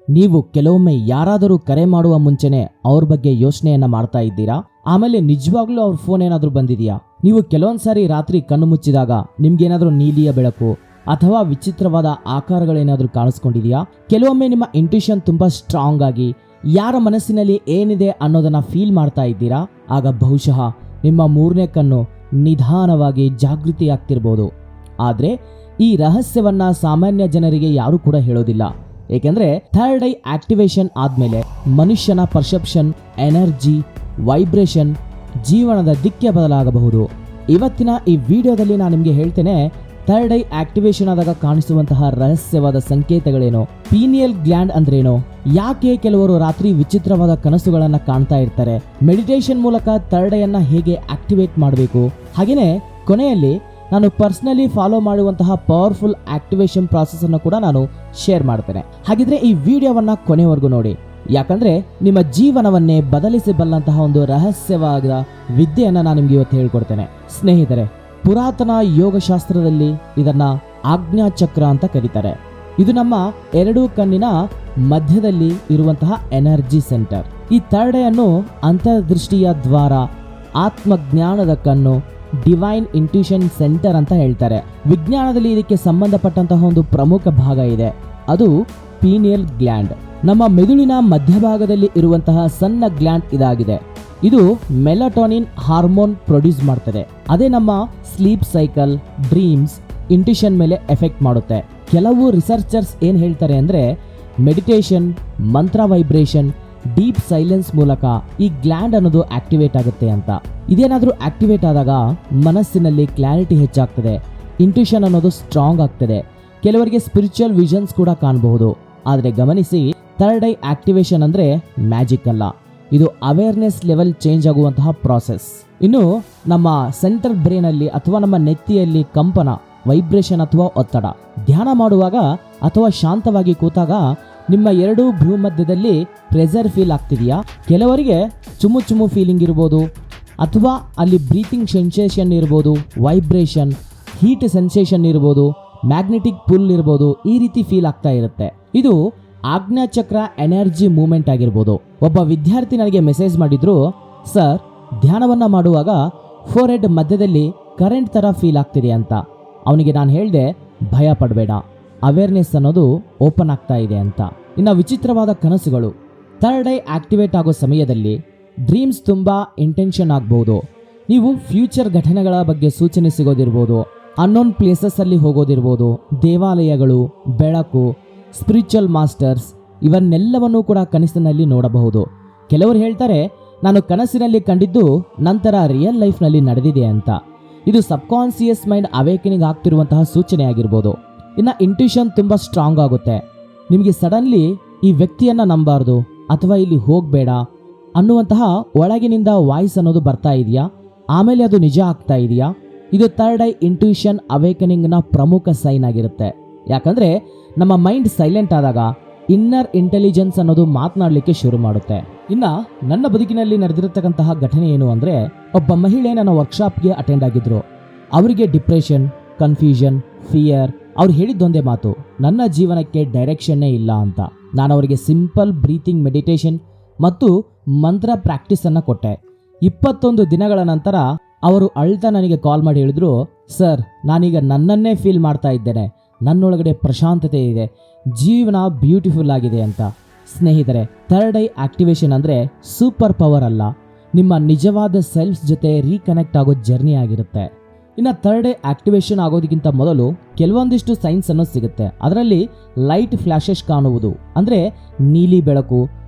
ನೀವು ಕೆಲವೊಮ್ಮೆ ಯಾರಾದರೂ ಕರೆ ಮಾಡುವ ಮುಂಚೆನೆ ಅವ್ರ ಬಗ್ಗೆ ಯೋಚನೆಯನ್ನ ಮಾಡ್ತಾ ಇದ್ದೀರಾ? ಆಮೇಲೆ ನಿಜವಾಗ್ಲೂ ಅವ್ರ ಫೋನ್ ಏನಾದ್ರೂ ಬಂದಿದೆಯಾ? ನೀವು ಕೆಲವೊಂದ್ಸಾರಿ ರಾತ್ರಿ ಕಣ್ಣು ಮುಚ್ಚಿದಾಗ ನಿಮ್ಗೇನಾದ್ರೂ ನೀಲಿಯ ಬೆಳಕು ಅಥವಾ ವಿಚಿತ್ರವಾದ ಆಕಾರಗಳೇನಾದ್ರೂ ಕಾಣಿಸ್ಕೊಂಡಿದೆಯಾ? ಕೆಲವೊಮ್ಮೆ ನಿಮ್ಮ ಇಂಟ್ಯೂಷನ್ ತುಂಬಾ ಸ್ಟ್ರಾಂಗ್ ಆಗಿ ಯಾರ ಮನಸ್ಸಿನಲ್ಲಿ ಏನಿದೆ ಅನ್ನೋದನ್ನ ಫೀಲ್ ಮಾಡ್ತಾ ಇದ್ದೀರಾ? ಆಗ ಬಹುಶಃ ನಿಮ್ಮ ಮೂರನೇ ಕಣ್ಣು ನಿಧಾನವಾಗಿ ಜಾಗೃತಿಯಾಗ್ತಿರ್ಬೋದು. ಆದ್ರೆ ಈ ರಹಸ್ಯವನ್ನ ಸಾಮಾನ್ಯ ಜನರಿಗೆ ಯಾರು ಕೂಡ ಹೇಳೋದಿಲ್ಲ. ಏಕೆಂದ್ರೆ ಥರ್ಡ್ ಐ ಆಕ್ಟಿವೇಶನ್ ಆದ್ಮೇಲೆ ಮನುಷ್ಯನ ಪರ್ಸೆಪ್ಷನ್, ಎನರ್ಜಿ, ವೈಬ್ರೇಷನ್, ಜೀವನದ ದಿಕ್ಕೆ ಬದಲಾಗಬಹುದು. ಇವತ್ತಿನ ಈ ವಿಡಿಯೋದಲ್ಲಿ ನಾನು ನಿಮಗೆ ಹೇಳ್ತೇನೆ, ಥರ್ಡ್ ಐ ಆಕ್ಟಿವೇಶನ್ ಆದಾಗ ಕಾಣಿಸುವಂತಹ ರಹಸ್ಯವಾದ ಸಂಕೇತಗಳೇನು, ಪೀನಿಯಲ್ ಗ್ಲ್ಯಾಂಡ್ ಅಂದ್ರೇನು, ಯಾಕೆ ಕೆಲವರು ರಾತ್ರಿ ವಿಚಿತ್ರವಾದ ಕನಸುಗಳನ್ನ ಕಾಣ್ತಾ ಇರ್ತಾರೆ, ಮೆಡಿಟೇಷನ್ ಮೂಲಕ ಥರ್ಡ್ ಐ ಅನ್ನ ಹೇಗೆ ಆಕ್ಟಿವೇಟ್ ಮಾಡಬೇಕು, ಹಾಗೇನೆ ಕೊನೆಯಲ್ಲಿ ನಾನು ಪರ್ಸನಲಿ ಫಾಲೋ ಮಾಡುವಂತಹ ಪವರ್ಫುಲ್ ಆಕ್ಟಿವೇಶನ್ ಪ್ರಾಸೆಸ್ ಅನ್ನು ಕೂಡ ನಾನು ಶೇರ್ ಮಾಡ್ತೇನೆ. ಹಾಗಿದ್ರೆ ಈ ವಿಡಿಯೋವನ್ನ ಕೊನೆವರೆಗೂ ನೋಡಿ, ಯಾಕಂದ್ರೆ ನಿಮ್ಮ ಜೀವನವನ್ನೇ ಬದಲಿಸಬಲ್ಲಂತಹ ಒಂದು ರಹಸ್ಯವಾದ ವಿದ್ಯೆಯನ್ನ ನಾನು ನಿಮ್ಗೆ ಇವತ್ತು ಹೇಳ್ಕೊಡ್ತೇನೆ. ಸ್ನೇಹಿತರೆ, ಪುರಾತನ ಯೋಗಶಾಸ್ತ್ರದಲ್ಲಿ ಇದನ್ನ ಆಜ್ಞಾ ಚಕ್ರ ಅಂತ ಕರೀತಾರೆ. ಇದು ನಮ್ಮ ಎರಡೂ ಕಣ್ಣಿನ ಮಧ್ಯದಲ್ಲಿ ಇರುವಂತಹ ಎನರ್ಜಿ ಸೆಂಟರ್. ಈ ಥರ್ಡ್ ಐ ಅನ್ನು ಅಂತರ್ದೃಷ್ಟಿಯ ದ್ವಾರ, ಆತ್ಮಜ್ಞಾನದ ಕಣ್ಣು, ಡಿವೈನ್ ಇಂಟ್ಯೂಷನ್ ಸೆಂಟರ್ ಅಂತ ಹೇಳ್ತಾರೆ. ವಿಜ್ಞಾನದಲ್ಲಿ ಇದಕ್ಕೆ ಸಂಬಂಧಪಟ್ಟಂತಹ ಒಂದು ಪ್ರಮುಖ ಭಾಗ ಇದೆ, ಅದು ಪೀನಿಯಲ್ ಗ್ಲ್ಯಾಂಡ್. ನಮ್ಮ ಮೆದುಳಿನ ಮಧ್ಯಭಾಗದಲ್ಲಿ ಇರುವಂತಹ ಸಣ್ಣ ಗ್ಲ್ಯಾಂಡ್ ಇದಾಗಿದೆ. ಇದು ಮೆಲಟೋನಿನ್ ಹಾರ್ಮೋನ್ ಪ್ರೊಡ್ಯೂಸ್ ಮಾಡ್ತದೆ. ಅದೇ ನಮ್ಮ ಸ್ಲೀಪ್ ಸೈಕಲ್, ಡ್ರೀಮ್ಸ್, ಇಂಟ್ಯೂಷನ್ ಮೇಲೆ ಎಫೆಕ್ಟ್ ಮಾಡುತ್ತೆ. ಕೆಲವು ರಿಸರ್ಚರ್ಸ್ ಏನ್ ಹೇಳ್ತಾರೆ ಅಂದ್ರೆ, ಮೆಡಿಟೇಷನ್, ಮಂತ್ರ ವೈಬ್ರೇಷನ್, ಡೀಪ್ ಸೈಲೆನ್ಸ್ ಮೂಲಕ ಈ ಗ್ಲ್ಯಾಂಡ್ ಅನ್ನೋದು ಆಕ್ಟಿವೇಟ್ ಆಗುತ್ತೆ ಅಂತ. ಇದೇನಾದ್ರೂ ಆಕ್ಟಿವೇಟ್ ಆದಾಗ ಮನಸ್ಸಿನಲ್ಲಿ ಕ್ಲಾರಿಟಿ ಹೆಚ್ಚಾಗ್ತದೆ, ಇಂಟ್ಯೂಷನ್ ಅನ್ನೋದು ಸ್ಟ್ರಾಂಗ್ ಆಗ್ತದೆ. ಕೆಲವರಿಗೆ ಸ್ಪಿರಿಚುವಲ್ ವಿಷನ್ಸ್ ಕೂಡ ಕಾಣಬಹುದು. ಆದ್ರೆ ಗಮನಿಸಿ, ಥರ್ಡ್ ಐ ಆಕ್ಟಿವೇಶನ್ ಅಂದ್ರೆ ಮ್ಯಾಜಿಕ್ ಅಲ್ಲ, ಇದು ಅವೇರ್ನೆಸ್ ಲೆವೆಲ್ ಚೇಂಜ್ ಆಗುವಂತಹ ಪ್ರಾಸೆಸ್. ಇನ್ನು ನಮ್ಮ ಸೆಂಟ್ರಲ್ ಬ್ರೈನ್ ಅಲ್ಲಿ ಅಥವಾ ನಮ್ಮ ನೆತ್ತಿಯಲ್ಲಿ ಕಂಪನ, ವೈಬ್ರೇಷನ್ ಅಥವಾ ಒತ್ತಡ, ಧ್ಯಾನ ಮಾಡುವಾಗ ಅಥವಾ ಶಾಂತವಾಗಿ ಕೂತಾಗ ನಿಮ್ಮ ಎರಡೂ ಭೂಮಧ್ಯದಲ್ಲಿ ಪ್ರೆಷರ್ ಫೀಲ್ ಆಗ್ತಿದೆಯಾ? ಕೆಲವರಿಗೆ ಚುಮು ಫೀಲಿಂಗ್ ಇರ್ಬೋದು, ಅಥವಾ ಅಲ್ಲಿ ಬ್ರೀತಿಂಗ್ ಸೆನ್ಸೇಷನ್ ಇರ್ಬೋದು, ವೈಬ್ರೇಷನ್, ಹೀಟ್ ಸೆನ್ಸೇಷನ್ ಇರ್ಬೋದು, ಮ್ಯಾಗ್ನೆಟಿಕ್ ಪುಲ್ ಇರ್ಬೋದು, ಈ ರೀತಿ ಫೀಲ್ ಆಗ್ತಾ ಇರುತ್ತೆ. ಇದು ಆಜ್ಞಾಚಕ್ರ ಎನರ್ಜಿ ಮೂವ್ಮೆಂಟ್ ಆಗಿರ್ಬೋದು. ಒಬ್ಬ ವಿದ್ಯಾರ್ಥಿ ನನಗೆ ಮೆಸೇಜ್ ಮಾಡಿದ್ರು, ಸರ್ ಧ್ಯಾನವನ್ನ ಮಾಡುವಾಗ ಫೋರ್ ಹೆಡ್ ಮಧ್ಯದಲ್ಲಿ ಕರೆಂಟ್ ತರ ಫೀಲ್ ಆಗ್ತಿದೆ ಅಂತ. ಅವನಿಗೆ ನಾನು ಹೇಳಿದೆ, ಭಯ ಪಡಬೇಡ, ಅವೇರ್ನೆಸ್ ಅನ್ನೋದು ಓಪನ್ ಆಗ್ತಾ ಇದೆ ಅಂತ. ಇನ್ನು ವಿಚಿತ್ರವಾದ ಕನಸುಗಳು, ಥರ್ಡ್ ಐ ಆಕ್ಟಿವೇಟ್ ಆಗೋ ಸಮಯದಲ್ಲಿ ಡ್ರೀಮ್ಸ್ ತುಂಬಾ ಇಂಟೆನ್ಷನ್ ಆಗ್ಬಹುದು. ನೀವು ಫ್ಯೂಚರ್ ಘಟನೆಗಳ ಬಗ್ಗೆ ಸೂಚನೆ ಸಿಗೋದಿರ್ಬೋದು, ಅನ್ನೋನ್ ಪ್ಲೇಸಸ್ ಅಲ್ಲಿ ಹೋಗೋದಿರ್ಬೋದು, ದೇವಾಲಯಗಳು, ಬೆಳಕು, ಸ್ಪಿರಿಚುವಲ್ ಮಾಸ್ಟರ್ಸ್, ಇವನ್ನೆಲ್ಲವನ್ನೂ ಕೂಡ ಕನಸಿನಲ್ಲಿ ನೋಡಬಹುದು. ಕೆಲವರು ಹೇಳ್ತಾರೆ, ನಾನು ಕನಸಿನಲ್ಲಿ ಕಂಡಿದ್ದು ನಂತರ ರಿಯಲ್ ಲೈಫ್ನಲ್ಲಿ ನಡೆದಿದೆ ಅಂತ. ಇದು ಸಬ್ಕಾನ್ಸಿಯಸ್ ಮೈಂಡ್ ಅವೇಕನಿಂಗ್ ಆಗ್ತಿರುವಂತಹ ಸೂಚನೆ ಆಗಿರ್ಬೋದು. ಇನ್ನು ಇಂಟ್ಯೂಷನ್ ತುಂಬಾ ಸ್ಟ್ರಾಂಗ್ ಆಗುತ್ತೆ. ನಿಮಗೆ ಸಡನ್ಲಿ ಈ ವ್ಯಕ್ತಿಯನ್ನ ನಂಬಾರ್ದು ಅಥವಾ ಇಲ್ಲಿ ಹೋಗಬೇಡ ಅನ್ನುವಂತಹ ಒಳಗಿನಿಂದ ವಾಯ್ಸ್ ಅನ್ನೋದು ಬರ್ತಾ ಇದೆಯಾ? ಆಮೇಲೆ ಅದು ನಿಜ ಆಗ್ತಾ ಇದೆಯಾ? ಇದು ಥರ್ಡ್ ಐ ಇಂಟ್ಯೂಷನ್ ಅವೇಕನಿಂಗ್ನ ಪ್ರಮುಖ ಸೈನ್ ಆಗಿರುತ್ತೆ. ಯಾಕಂದ್ರೆ ನಮ್ಮ ಮೈಂಡ್ ಸೈಲೆಂಟ್ ಆದಾಗ ಇನ್ನರ್ ಇಂಟೆಲಿಜೆನ್ಸ್ ಅನ್ನೋದು ಮಾತನಾಡಲಿಕ್ಕೆ ಶುರು ಮಾಡುತ್ತೆ. ಇನ್ನ ನನ್ನ ಬದುಕಿನಲ್ಲಿ ನಡೆದಿರತಕ್ಕಂತಹ ಘಟನೆ ಏನು ಅಂದ್ರೆ, ಒಬ್ಬ ಮಹಿಳೆ ನನ್ನ ವರ್ಕ್ಶಾಪ್ಗೆ ಅಟೆಂಡ್ ಆಗಿದ್ರು. ಅವರಿಗೆ ಡಿಪ್ರೆಷನ್, ಕನ್ಫ್ಯೂಷನ್, ಫಿಯರ್. ಅವ್ರು ಹೇಳಿದ್ದೊಂದೇ ಮಾತು, ನನ್ನ ಜೀವನಕ್ಕೆ ಡೈರೆಕ್ಷನ್ನೇ ಇಲ್ಲ ಅಂತ. ನಾನು ಅವರಿಗೆ ಸಿಂಪಲ್ ಬ್ರೀತಿಂಗ್ ಮೆಡಿಟೇಷನ್ ಮತ್ತು ಮಂತ್ರ ಪ್ರಾಕ್ಟೀಸ್ ಅನ್ನ ಕೊಟ್ಟೆ. 21 ದಿನಗಳ ನಂತರ ಅವರು ಅಳ್ತಾ ನನಗೆ ಕಾಲ್ ಮಾಡಿ ಹೇಳಿದ್ರು, ಸರ್ ನಾನೀಗ ನನ್ನನ್ನೇ ಫೀಲ್ ಮಾಡ್ತಾ ಇದ್ದೇನೆ, ನನ್ನೊಳಗಡೆ ಪ್ರಶಾಂತತೆ ಇದೆ, ಜೀವನ ಬ್ಯೂಟಿಫುಲ್ ಆಗಿದೆ ಅಂತ. ಸ್ನೇಹಿತರೆ, ಥರ್ಡ್ ಐ ಆಕ್ಟಿವೇಶನ್ ಅಂದ್ರೆ ಸೂಪರ್ ಪವರ್ ಅಲ್ಲ, ನಿಮ್ಮ ನಿಜವಾದ ಸೆಲ್ಫ್ ಜೊತೆ ರೀಕನೆಕ್ಟ್ ಆಗೋ ಜರ್ನಿ ಆಗಿರುತ್ತೆ. ಇನ್ನು ಥರ್ಡ್ ಐ ಆಕ್ಟಿವೇಶನ್ ಆಗೋದಕ್ಕಿಂತ ಮೊದಲು ಕೆಲವೊಂದಿಷ್ಟು ಸೈನ್ಸ್ ಅನ್ನೋದು ಸಿಗುತ್ತೆ. ಅದರಲ್ಲಿ ಲೈಟ್ ಫ್ಲಾಶಸ್ ಕಾಣುವುದು, ಅಂದ್ರೆ ನೀಲಿ ಬೆಳಕು,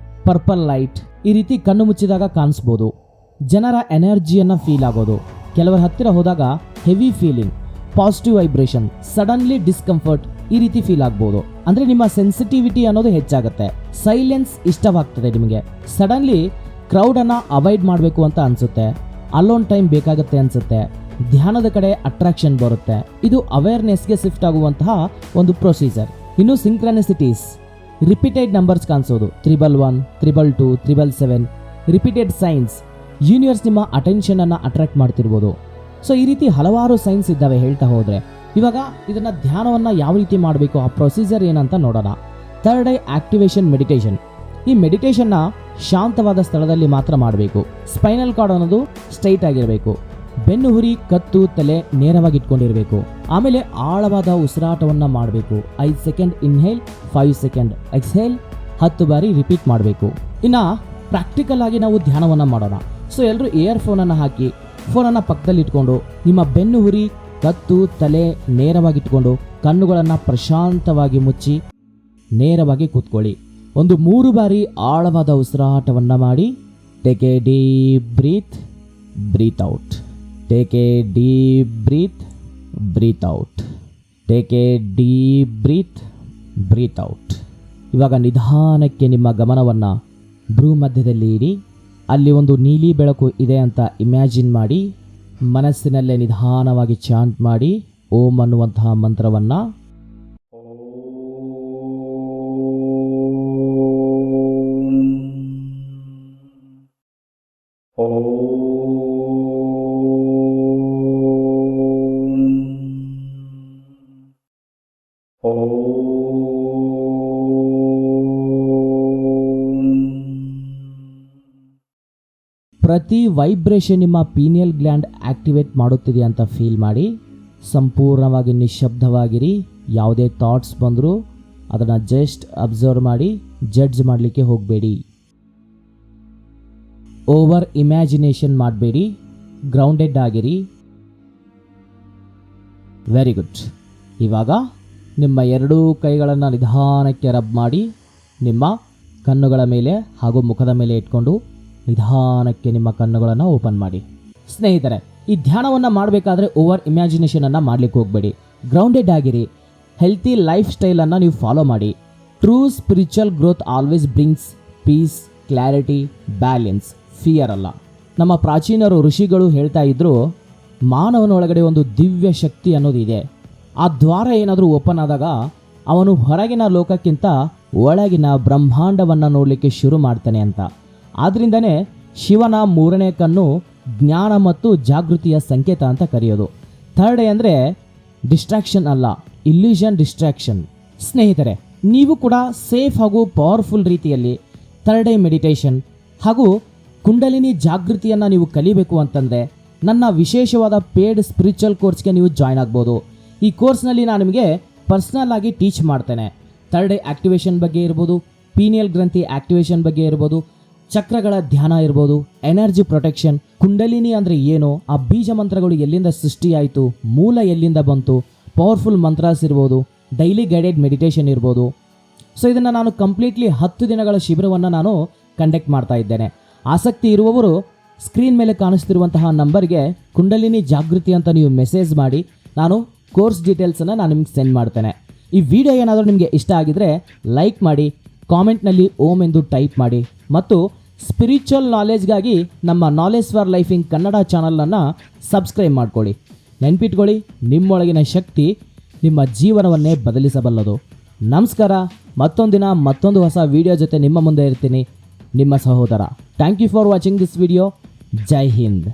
ಪರ್ಪಲ್ ಲೈಟ್, ಈ ರೀತಿ ಕಣ್ಣು ಮುಚ್ಚಿದಾಗ ಕಾಣಿಸ್ಬೋದು. ಜನರ ಎನರ್ಜಿಯನ್ನ ಫೀಲ್ ಆಗೋದು, ಕೆಲವರ ಹತ್ತಿರ ಹೋದಾಗ heavy feeling, positive vibration, suddenly discomfort, ಈ ರೀತಿ ಫೀಲ್ ಆಗ್ಬೋದು. ಅಂದ್ರೆ ನಿಮ್ಮ ಸೆನ್ಸಿಟಿವಿಟಿ ಅನ್ನೋದು ಹೆಚ್ಚಾಗುತ್ತೆ. ಸೈಲೆನ್ಸ್ ಇಷ್ಟವಾಗ್ತದೆ ನಿಮಗೆ. ಸಡನ್ಲಿ ಕ್ರೌಡ್ ಅನ್ನ ಅವಾಯ್ಡ್ ಮಾಡಬೇಕು ಅಂತ ಅನ್ಸುತ್ತೆ. ಅಲೋನ್ ಟೈಮ್ ಬೇಕಾಗುತ್ತೆ ಅನ್ಸುತ್ತೆ. ಧ್ಯಾನದ ಕಡೆ ಅಟ್ರಾಕ್ಷನ್ ಬರುತ್ತೆ. ಇದು ಅವೇರ್ನೆಸ್ಗೆ ಶಿಫ್ಟ್ ಆಗುವಂತಹ ಒಂದು ಪ್ರೊಸೀಜರ್. ಇನ್ನು ಸಿಂಕ್ರನಿಸಿಟೀಸ್, ರಿಪೀಟೆಡ್ ನಂಬರ್ಸ್ ಕಾಣಿಸೋದು, 111, 222, 777, ರಿಪೀಟೆಡ್ ಸೈನ್ಸ್. ಯೂನಿವರ್ಸ್ ನಿಮ್ಮ ಅಟೆನ್ಷನ್ ಅನ್ನ ಅಟ್ರಾಕ್ಟ್ ಮಾಡ್ತಿರ್ಬೋದು. ಸೊ ಈ ರೀತಿ ಹಲವಾರು ಸೈನ್ಸ್ ಇದ್ದಾವೆ ಹೇಳ್ತಾ ಹೋದ್ರೆ. ಇವಾಗ ಇದನ್ನ ಧ್ಯಾನವನ್ನ ಯಾವ ರೀತಿ ಮಾಡಬೇಕು, ಆ ಪ್ರೊಸೀಜರ್ ಏನಂತ ನೋಡೋಣ. Third I activation meditation. ಈ ಮೆಡಿಟೇಷನ್ನ ಶಾಂತವಾದ ಸ್ಥಳದಲ್ಲಿ ಮಾತ್ರ ಮಾಡಬೇಕು. ಸ್ಪೈನಲ್ ಕಾರ್ಡ್ ಅನ್ನೋದು ಸ್ಟ್ರೈಟ್ ಆಗಿರಬೇಕು. ಬೆನ್ನು ಹುರಿ, ಕತ್ತು, ತಲೆ ನೇರವಾಗಿ ಇಟ್ಕೊಂಡಿರಬೇಕು. ಆಮೇಲೆ ಆಳವಾದ ಉಸಿರಾಟವನ್ನು ಮಾಡಬೇಕು. 5 ಸೆಕೆಂಡ್ ಇನ್ಹೇಲ್, 5 ಸೆಕೆಂಡ್ ಎಕ್ಸ್ಹೇಲ್, 10 ಬಾರಿ ರಿಪೀಟ್ ಮಾಡಬೇಕು. ಇನ್ನು ಪ್ರಾಕ್ಟಿಕಲ್ ಆಗಿ ನಾವು ಧ್ಯಾನವನ್ನು ಮಾಡೋಣ. ಸೊ ಎಲ್ಲರೂ ಇಯರ್ಫೋನನ್ನು ಹಾಕಿ ಫೋನನ್ನು ಪಕ್ಕದಲ್ಲಿ ಇಟ್ಕೊಂಡು ನಿಮ್ಮ ಬೆನ್ನು ಹುರಿ, ಕತ್ತು, ತಲೆ ನೇರವಾಗಿ ಇಟ್ಕೊಂಡು ಕಣ್ಣುಗಳನ್ನು ಪ್ರಶಾಂತವಾಗಿ ಮುಚ್ಚಿ ನೇರವಾಗಿ ಕೂತ್ಕೊಳ್ಳಿ. ಒಂದು 3 ಬಾರಿ ಆಳವಾದ ಉಸಿರಾಟವನ್ನು ಮಾಡಿ. Take a deep breath, breathe out. Take a deep breath, breathe out. Take a deep breath, breathe out. ಇವಾಗ ನಿಧಾನಕ್ಕೆ ನಿಮ್ಮ ಗಮನವನ್ನು ಭ್ರೂ ಮಧ್ಯದಲ್ಲಿ ಇಡಿ. ಅಲ್ಲಿ ಒಂದು ನೀಲಿ ಬೆಳಕು ಇದೆ ಅಂತ ಇಮ್ಯಾಜಿನ್ ಮಾಡಿ. ಮನಸ್ಸಿನಲ್ಲೇ ನಿಧಾನವಾಗಿ ಚಾಂಟ್ ಮಾಡಿ ಓಂ ಅನ್ನುವಂತಹ ಮಂತ್ರವನ್ನು. ಪ್ರತಿ ವೈಬ್ರೇಷನ್ ನಿಮ್ಮ ಪೀನಿಯಲ್ ಗ್ಲ್ಯಾಂಡ್ ಆಕ್ಟಿವೇಟ್ ಮಾಡುತ್ತಿದೆ ಅಂತ ಫೀಲ್ ಮಾಡಿ. ಸಂಪೂರ್ಣವಾಗಿ ನಿಶ್ಶಬ್ದವಾಗಿರಿ. ಯಾವುದೇ ಥಾಟ್ಸ್ ಬಂದರೂ ಅದನ್ನು ಜಸ್ಟ್ ಅಬ್ಸರ್ವ್ ಮಾಡಿ, ಜಡ್ಜ್ ಮಾಡಲಿಕ್ಕೆ ಹೋಗಬೇಡಿ. ಓವರ್ ಇಮ್ಯಾಜಿನೇಷನ್ ಮಾಡಬೇಡಿ. ಗ್ರೌಂಡೆಡ್ ಆಗಿರಿ. Very good. ಇವಾಗ ನಿಮ್ಮ 2 ಕೈಗಳನ್ನು ನಿಧಾನಕ್ಕೆ ರಬ್ ಮಾಡಿ ನಿಮ್ಮ ಕಣ್ಣುಗಳ ಮೇಲೆ ಹಾಗೂ ಮುಖದ ಮೇಲೆ ಇಟ್ಕೊಂಡು ನಿಧಾನಕ್ಕೆ ನಿಮ್ಮ ಕಣ್ಣುಗಳನ್ನು ಓಪನ್ ಮಾಡಿ. ಸ್ನೇಹಿತರೆ, ಈ ಧ್ಯಾನವನ್ನು ಮಾಡಬೇಕಾದ್ರೆ ಓವರ್ ಇಮ್ಯಾಜಿನೇಷನನ್ನು ಮಾಡಲಿಕ್ಕೆ ಹೋಗಬೇಡಿ. ಗ್ರೌಂಡೆಡ್ ಆಗಿರಿ. ಹೆಲ್ತಿ ಲೈಫ್ ಸ್ಟೈಲನ್ನು ನೀವು ಫಾಲೋ ಮಾಡಿ. True spiritual growth always brings peace, clarity, balance, fear ಅಲ್ಲ. ನಮ್ಮ ಪ್ರಾಚೀನರು ಋಷಿಗಳು ಹೇಳ್ತಾ ಇದ್ರು, ಮಾನವನೊಳಗಡೆ ಒಂದು ದಿವ್ಯ ಶಕ್ತಿ ಅನ್ನೋದು ಇದೆ. ಆ ದ್ವಾರ ಏನಾದರೂ ಓಪನ್ ಆದಾಗ ಅವನು ಹೊರಗಿನ ಲೋಕಕ್ಕಿಂತ ಒಳಗಿನ ಬ್ರಹ್ಮಾಂಡವನ್ನು ನೋಡಲಿಕ್ಕೆ ಶುರು ಮಾಡ್ತಾನೆ ಅಂತ. ಆದ್ದರಿಂದನೇ ಶಿವನ 3ನೇ ಕಣ್ಣು ಜ್ಞಾನ ಮತ್ತು ಜಾಗೃತಿಯ ಸಂಕೇತ ಅಂತ ಕರೆಯೋದು. ಥರ್ಡ್ ಐ ಅಂದರೆ ಡಿಸ್ಟ್ರಾಕ್ಷನ್ ಅಲ್ಲ, ಇಲ್ಯೂಷನ್ ಡಿಸ್ಟ್ರಾಕ್ಷನ್. ಸ್ನೇಹಿತರೆ, ನೀವು ಕೂಡ ಸೇಫ್ ಹಾಗೂ ಪವರ್ಫುಲ್ ರೀತಿಯಲ್ಲಿ ಥರ್ಡ್ ಐ ಮೆಡಿಟೇಷನ್ ಹಾಗೂ ಕುಂಡಲಿನಿ ಜಾಗೃತಿಯನ್ನು ನೀವು ಕಲಿಬೇಕು ಅಂತಂದರೆ ನನ್ನ ವಿಶೇಷವಾದ ಪೇಯ್ಡ್ ಸ್ಪಿರಿಚುವಲ್ ಕೋರ್ಸ್ಗೆ ನೀವು ಜಾಯ್ನ್ ಆಗ್ಬೋದು. ಈ ಕೋರ್ಸ್ನಲ್ಲಿ ನಾನು ನಿಮಗೆ ಪರ್ಸ್ನಲ್ ಆಗಿ ಟೀಚ್ ಮಾಡ್ತೇನೆ. ಥರ್ಡ್ ಐ ಆಕ್ಟಿವೇಶನ್ ಬಗ್ಗೆ ಇರ್ಬೋದು, ಪೀನಿಯಲ್ ಗ್ರಂಥಿ ಆಕ್ಟಿವೇಶನ್ ಬಗ್ಗೆ ಇರ್ಬೋದು, ಚಕ್ರಗಳ ಧ್ಯಾನ ಇರ್ಬೋದು, ಎನರ್ಜಿ ಪ್ರೊಟೆಕ್ಷನ್, ಕುಂಡಲಿನಿ ಅಂದರೆ ಏನು, ಆ ಬೀಜ ಮಂತ್ರಗಳು ಎಲ್ಲಿಂದ ಸೃಷ್ಟಿಯಾಯಿತು, ಮೂಲ ಎಲ್ಲಿಂದ ಬಂತು, ಪವರ್ಫುಲ್ ಮಂತ್ರಾಸ್ ಇರ್ಬೋದು, ಡೈಲಿ ಗೈಡೆಡ್ ಮೆಡಿಟೇಷನ್ ಇರ್ಬೋದು. ಸೊ ಇದನ್ನು ನಾನು ಕಂಪ್ಲೀಟ್ಲಿ 10 ದಿನಗಳ ಶಿಬಿರವನ್ನು ನಾನು ಕಂಡಕ್ಟ್ ಮಾಡ್ತಾ ಇದ್ದೇನೆ. ಆಸಕ್ತಿ ಇರುವವರು ಸ್ಕ್ರೀನ್ ಮೇಲೆ ಕಾಣಿಸ್ತಿರುವಂತಹ ನಂಬರ್ಗೆ ಕುಂಡಲಿನಿ ಜಾಗೃತಿ ಅಂತ ನೀವು ಮೆಸೇಜ್ ಮಾಡಿ, ನಾನು ಕೋರ್ಸ್ ಡೀಟೇಲ್ಸನ್ನು ನಾನು ನಿಮ್ಗೆ ಸೆಂಡ್ ಮಾಡ್ತೇನೆ. ಈ ವಿಡಿಯೋ ಏನಾದರೂ ನಿಮಗೆ ಇಷ್ಟ ಆಗಿದರೆ ಲೈಕ್ ಮಾಡಿ, ಕಾಮೆಂಟ್ನಲ್ಲಿ ಓಂ ಎಂದು ಟೈಪ್ ಮಾಡಿ ಮತ್ತು ಸ್ಪಿರಿಚುವಲ್ ನಾಲೆಜ್ಗಾಗಿ ನಮ್ಮ ನಾಲೆಜ್ ಫಾರ್ ಲೈಫಿಂಗ್ ಕನ್ನಡ ಚಾನಲನ್ನು ಸಬ್ಸ್ಕ್ರೈಬ್ ಮಾಡ್ಕೊಳ್ಳಿ. ನೆನ್ಪಿಟ್ಕೊಳ್ಳಿ, ನಿಮ್ಮೊಳಗಿನ ಶಕ್ತಿ ನಿಮ್ಮ ಜೀವನವನ್ನೇ ಬದಲಿಸಬಲ್ಲದು. ನಮಸ್ಕಾರ. ಮತ್ತೊಂದು ದಿನ ಮತ್ತೊಂದು ಹೊಸ ವಿಡಿಯೋ ಜೊತೆ ನಿಮ್ಮ ಮುಂದೆ ಇರ್ತೀನಿ. ನಿಮ್ಮ ಸಹೋದರ. Thank you for watching this video. ಜೈ ಹಿಂದ್.